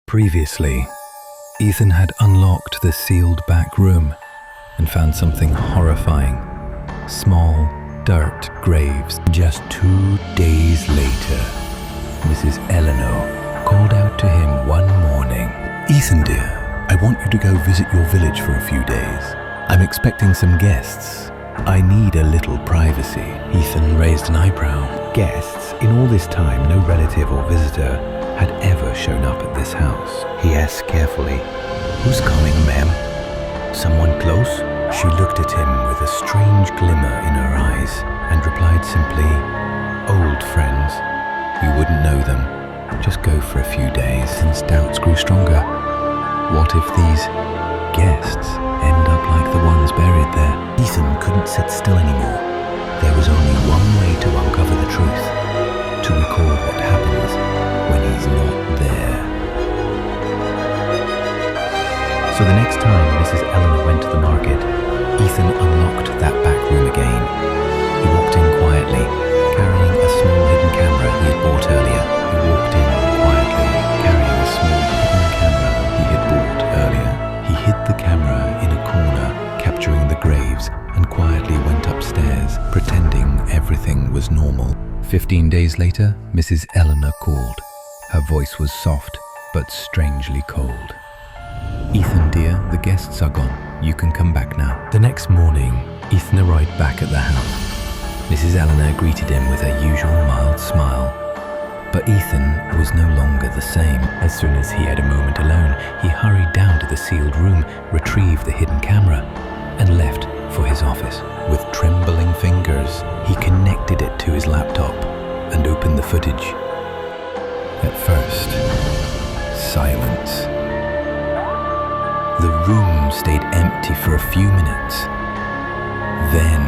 Previously, Ethan had unlocked the sealed back room and found something horrifying. Small, dirt graves. Just 2 days later, Mrs. Eleanor called out to him one morning. "Ethan dear, I want you to go visit your village for a few days. I'm expecting some guests. I need a little privacy." Ethan raised an eyebrow. Guests? In all this time, no relative or visitor had ever shown up at this house. He asked carefully, "Who's coming, ma'am? Someone close?" She looked at him with a strange glimmer in her eyes and replied simply, "Old friends. You wouldn't know them. Just go for a few days." Ethan's doubts grew stronger. What if these guests end up like the ones buried there? Ethan couldn't sit still anymore. There was only one way to uncover the truth, to record what happens when he's not there. So the next time Mrs. Eleanor went to the market, Ethan unlocked that back room again. He walked in quietly, carrying a small hidden camera he had bought earlier. He walked in quietly, carrying a small hidden camera he had bought earlier. He hid the camera in a corner, capturing the graves, and quietly went upstairs, pretending everything was normal. 15 days later, Mrs. Eleanor called. Her voice was soft, but strangely cold. "Ethan dear, the guests are gone. You can come back now." The next morning, Ethan arrived back at the house. Mrs. Eleanor greeted him with her usual mild smile. But Ethan was no longer the same. As soon as he had a moment alone, he hurried down to the sealed room, retrieved the hidden camera, and left for his office. With trembling fingers, he connected it to his laptop and opened the footage. At first, silence. The room stayed empty for a few minutes. Then,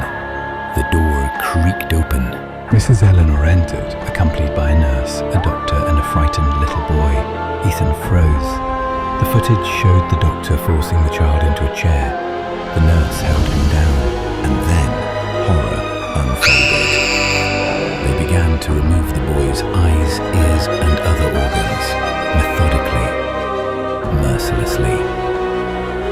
the door creaked open. Mrs. Eleanor entered, accompanied by a nurse, a doctor, and a frightened little boy. Ethan froze. The footage showed the doctor forcing the child into a chair. The nurse held him down, and then horror unfolded. They began to remove the boy's eyes, ears, and other organs, methodically, mercilessly.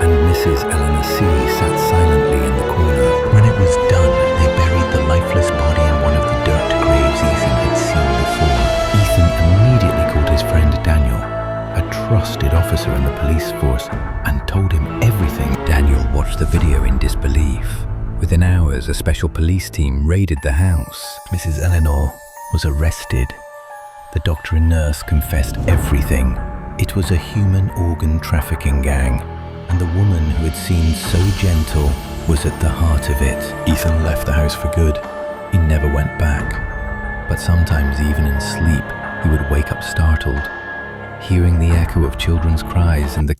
And Mrs. Eleanor C. sat silently in the corner. When it was done, they buried the lifeless body in one of the dirt graves Ethan had seen before. Ethan immediately called his friend Daniel, a trusted officer in the police force, and told him everything. Daniel watched the video in disbelief. Within hours, a special police team raided the house. Mrs. Eleanor was arrested. The doctor and nurse confessed everything. It was a human organ trafficking gang, and the woman who had seemed so gentle was at the heart of it. Ethan left the house for good. He never went back. But sometimes, even in sleep, he would wake up startled, hearing the echo of children's cries and the